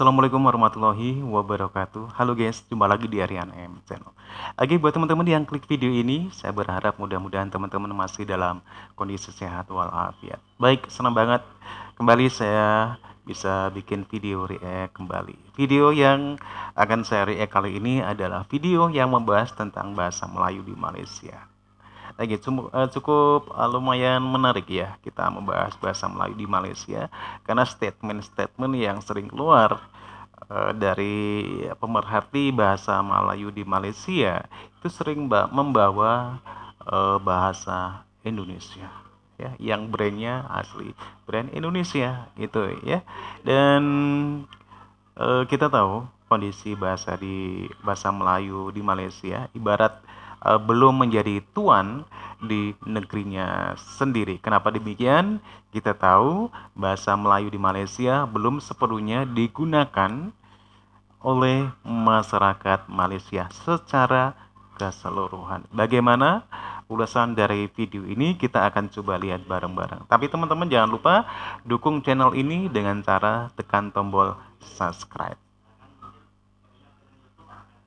Assalamualaikum warahmatullahi wabarakatuh. Halo guys, jumpa lagi di Aryan M Channel. Oke, buat teman-teman yang klik video ini, saya berharap mudah-mudahan teman-teman masih dalam kondisi sehat walafiat. Baik, senang banget kembali saya bisa bikin video react kembali. Video yang akan saya react kali ini adalah video yang membahas tentang bahasa Melayu di Malaysia. Oke, cukup lumayan menarik ya kita membahas bahasa Melayu di Malaysia karena statement-statement yang sering keluar dari pemerhati bahasa Melayu di Malaysia itu sering membawa bahasa Indonesia ya, yang brandnya asli brand Indonesia gitu ya. Dan kita tahu kondisi bahasa Melayu di Malaysia ibarat belum menjadi tuan di negerinya sendiri. Kenapa demikian? Kita tahu bahasa Melayu di Malaysia belum sepenuhnya digunakan oleh masyarakat Malaysia secara keseluruhan. Bagaimana ulasan dari video ini kita akan coba lihat bareng-bareng. Tapi teman-teman jangan lupa dukung channel ini dengan cara tekan tombol subscribe.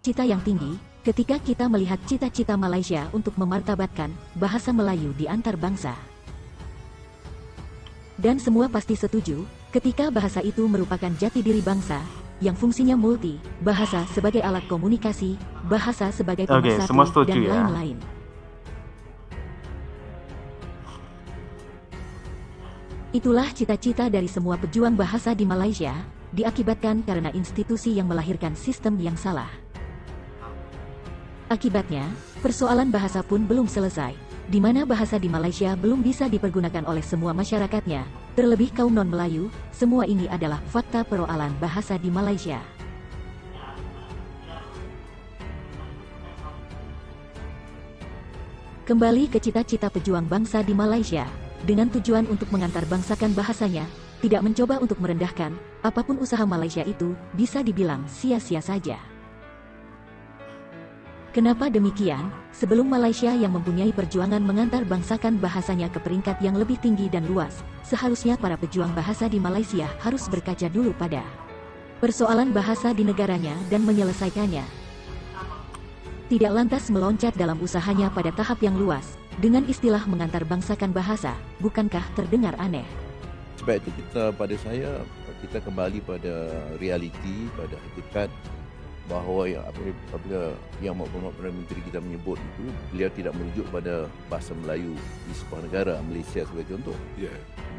Cita yang tinggi, ketika kita melihat cita-cita Malaysia untuk memartabatkan bahasa Melayu di antar bangsa. Dan semua pasti setuju, ketika bahasa itu merupakan jati diri bangsa, yang fungsinya multi, bahasa sebagai alat komunikasi, bahasa sebagai pemersatu, dan lain-lain. Itulah cita-cita dari semua pejuang bahasa di Malaysia, diakibatkan karena institusi yang melahirkan sistem yang salah. Akibatnya, persoalan bahasa pun belum selesai, di mana bahasa di Malaysia belum bisa dipergunakan oleh semua masyarakatnya, terlebih kaum non-Melayu. Semua ini adalah fakta persoalan bahasa di Malaysia. Kembali ke cita-cita pejuang bangsa di Malaysia, dengan tujuan untuk mengantar bangsakan bahasanya, tidak mencoba untuk merendahkan, apapun usaha Malaysia itu, bisa dibilang sia-sia saja. Kenapa demikian? Sebelum Malaysia yang mempunyai perjuangan mengantar bangsakan bahasanya ke peringkat yang lebih tinggi dan luas, seharusnya para pejuang bahasa di Malaysia harus berkaca dulu pada persoalan bahasa di negaranya dan menyelesaikannya. Tidak lantas meloncat dalam usahanya pada tahap yang luas, dengan istilah mengantar bangsakan bahasa, bukankah terdengar aneh? Sebab itu kita kembali pada realiti, pada hakikat, bahawa apabila yang Perdana Menteri kita menyebut itu, beliau tidak merujuk pada bahasa Melayu di sebuah negara, Malaysia sebagai contoh.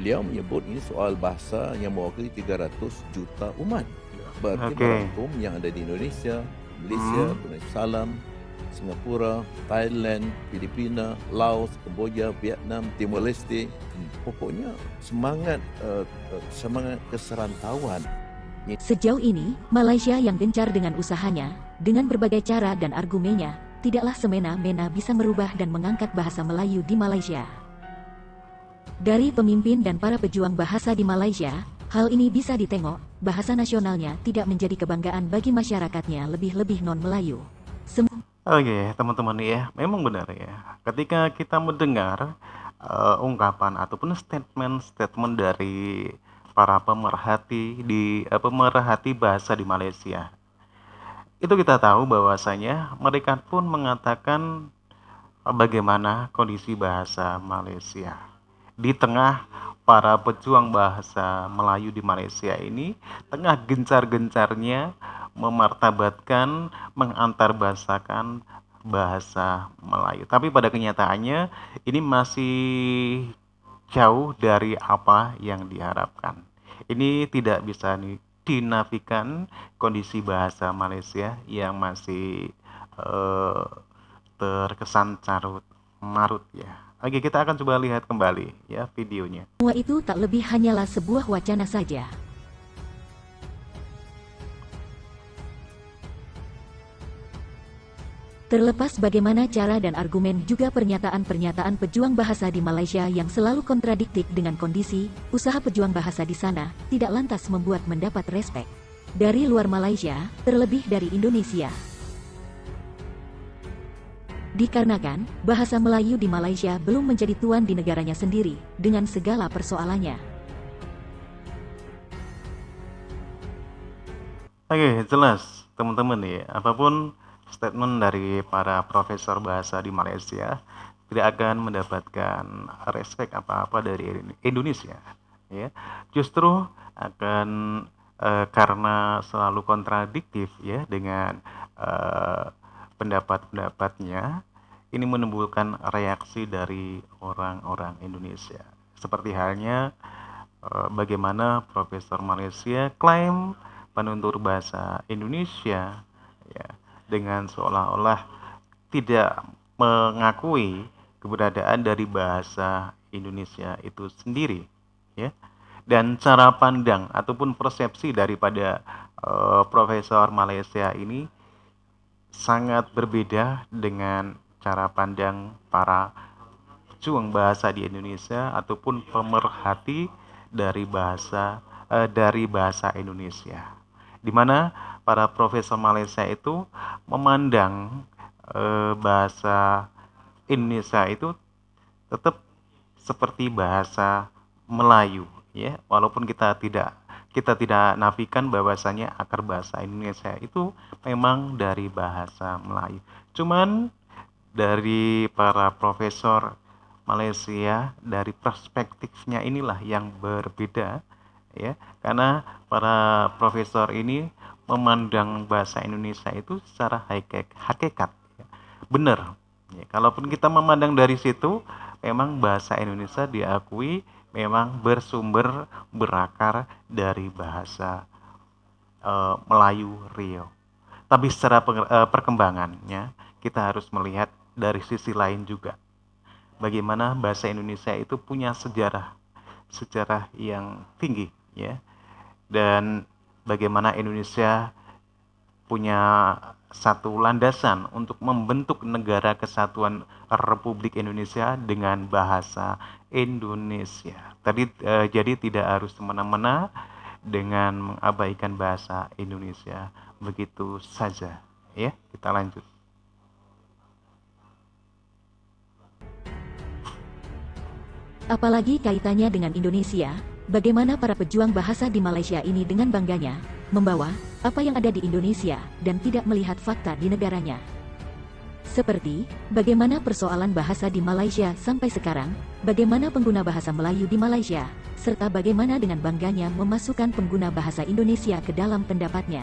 Beliau menyebut ini soal bahasa yang mewakili 300 juta umat. Berarti merangkum yang ada di Indonesia, Malaysia, Brunei Darussalam, Singapura, Thailand, Filipina, Laos, Kemboja, Vietnam, Timor Leste. Pokoknya semangat keserantauan. Sejauh ini, Malaysia yang gencar dengan usahanya, dengan berbagai cara dan argumennya, tidaklah semena-mena bisa merubah dan mengangkat bahasa Melayu di Malaysia. Dari pemimpin dan para pejuang bahasa di Malaysia, hal ini bisa ditengok, bahasa nasionalnya tidak menjadi kebanggaan bagi masyarakatnya, lebih-lebih non-Melayu. Oke, teman-teman ya, memang benar ya. Ketika kita mendengar ungkapan ataupun statement dari para pemerhati bahasa di Malaysia, itu kita tahu bahwasanya mereka pun mengatakan bagaimana kondisi bahasa Malaysia di tengah para pejuang bahasa Melayu di Malaysia ini tengah gencar-gencarnya memartabatkan, mengantarbahasakan bahasa Melayu. Tapi pada kenyataannya ini masih jauh dari apa yang diharapkan. Ini tidak bisa dinafikan kondisi bahasa Malaysia yang masih terkesan carut marut ya. Oke, kita akan coba lihat kembali ya videonya. Semua itu tak lebih hanyalah sebuah wacana saja. Terlepas bagaimana cara dan argumen juga pernyataan-pernyataan pejuang bahasa di Malaysia yang selalu kontradiktif dengan kondisi, usaha pejuang bahasa di sana, tidak lantas membuat mendapat respek dari luar Malaysia, terlebih dari Indonesia. Dikarenakan, bahasa Melayu di Malaysia belum menjadi tuan di negaranya sendiri, dengan segala persoalannya. Oke, jelas teman-teman ya, apapun statement dari para profesor bahasa di Malaysia tidak akan mendapatkan respect apa-apa dari Indonesia ya. Justru akan karena selalu kontradiktif ya dengan pendapat-pendapatnya, ini menimbulkan reaksi dari orang-orang Indonesia. Seperti halnya bagaimana Profesor Malaysia klaim penutur bahasa Indonesia ya, dengan seolah-olah tidak mengakui keberadaan dari bahasa Indonesia itu sendiri ya, dan cara pandang ataupun persepsi daripada Profesor Malaysia ini sangat berbeda dengan cara pandang para pejuang bahasa di Indonesia ataupun pemerhati dari bahasa Indonesia, di mana para profesor Malaysia itu memandang bahasa Indonesia itu tetap seperti bahasa Melayu ya, walaupun kita tidak nafikan bahwasanya akar bahasa Indonesia itu memang dari bahasa Melayu. Cuman dari para profesor Malaysia dari perspektifnya inilah yang berbeda ya, karena para profesor ini memandang bahasa Indonesia itu secara hakikat ya. Benar ya, kalaupun kita memandang dari situ memang bahasa Indonesia diakui memang berakar dari bahasa Melayu Rio. Tapi secara perkembangannya kita harus melihat dari sisi lain juga. Bagaimana bahasa Indonesia itu punya sejarah yang tinggi ya. Dan bagaimana Indonesia punya satu landasan untuk membentuk negara kesatuan Republik Indonesia dengan bahasa Indonesia. Jadi tidak harus semena-mena dengan mengabaikan bahasa Indonesia begitu saja. Ya, kita lanjut. Apalagi kaitannya dengan Indonesia, bagaimana para pejuang bahasa di Malaysia ini dengan bangganya membawa apa yang ada di Indonesia dan tidak melihat fakta di negaranya. Seperti, bagaimana persoalan bahasa di Malaysia sampai sekarang, bagaimana pengguna bahasa Melayu di Malaysia, serta bagaimana dengan bangganya memasukkan pengguna bahasa Indonesia ke dalam pendapatnya.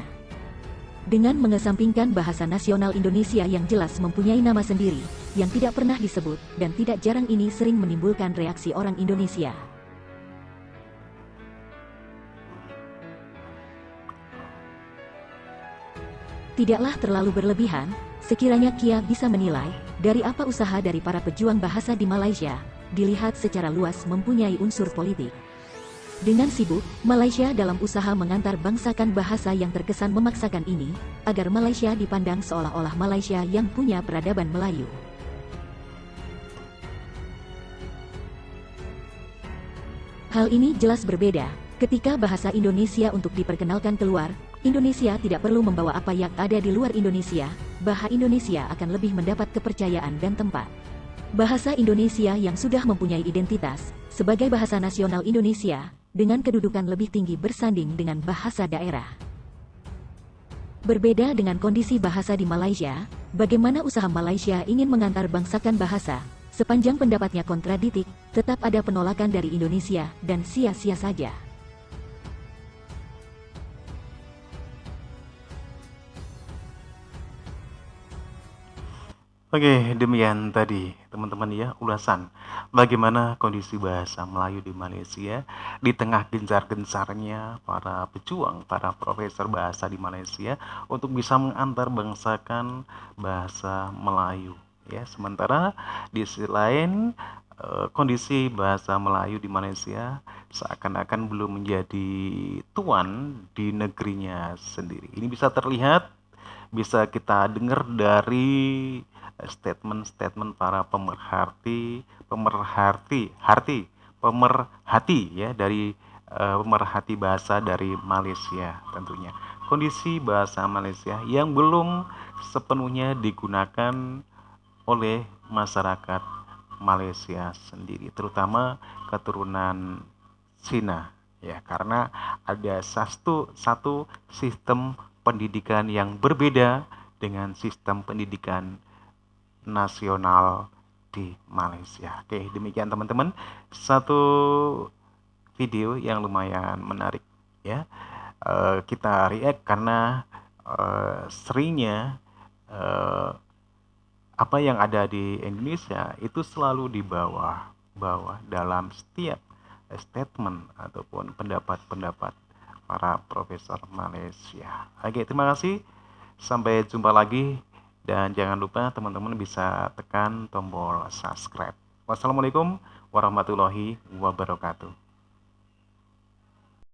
Dengan mengesampingkan bahasa nasional Indonesia yang jelas mempunyai nama sendiri, yang tidak pernah disebut, dan tidak jarang ini sering menimbulkan reaksi orang Indonesia. Tidaklah terlalu berlebihan, sekiranya Kia bisa menilai, dari apa usaha dari para pejuang bahasa di Malaysia, dilihat secara luas mempunyai unsur politik. Dengan sibuk, Malaysia dalam usaha mengantar bangsakan bahasa yang terkesan memaksakan ini, agar Malaysia dipandang seolah-olah Malaysia yang punya peradaban Melayu. Hal ini jelas berbeda, ketika bahasa Indonesia untuk diperkenalkan keluar, Indonesia tidak perlu membawa apa yang ada di luar Indonesia, bahasa Indonesia akan lebih mendapat kepercayaan dan tempat. Bahasa Indonesia yang sudah mempunyai identitas, sebagai bahasa nasional Indonesia, dengan kedudukan lebih tinggi bersanding dengan bahasa daerah. Berbeda dengan kondisi bahasa di Malaysia, bagaimana usaha Malaysia ingin mengantar bangsakan bahasa, sepanjang pendapatnya kontradiktif, tetap ada penolakan dari Indonesia, dan sia-sia saja. Oke, demikian tadi teman-teman ya ulasan bagaimana kondisi bahasa Melayu di Malaysia di tengah gencar-gencarnya para pejuang, para profesor bahasa di Malaysia untuk bisa mengantar bangsakan bahasa Melayu ya. Sementara di sisi lain kondisi bahasa Melayu di Malaysia seakan-akan belum menjadi tuan di negerinya sendiri. Ini bisa terlihat, bisa kita dengar dari statement-statement para pemerhati ya dari pemerhati bahasa dari Malaysia tentunya. Kondisi bahasa Malaysia yang belum sepenuhnya digunakan oleh masyarakat Malaysia sendiri, terutama keturunan Cina ya, karena ada satu sistem pendidikan yang berbeda dengan sistem pendidikan nasional di Malaysia. Oke, demikian teman-teman, satu video yang lumayan menarik ya. Kita react karena seringnya apa yang ada di Indonesia itu selalu di bawah dalam setiap statement ataupun pendapat-pendapat para profesor Malaysia. Oke, terima kasih. Sampai jumpa lagi dan jangan lupa teman-teman bisa tekan tombol subscribe. Wassalamualaikum warahmatullahi wabarakatuh.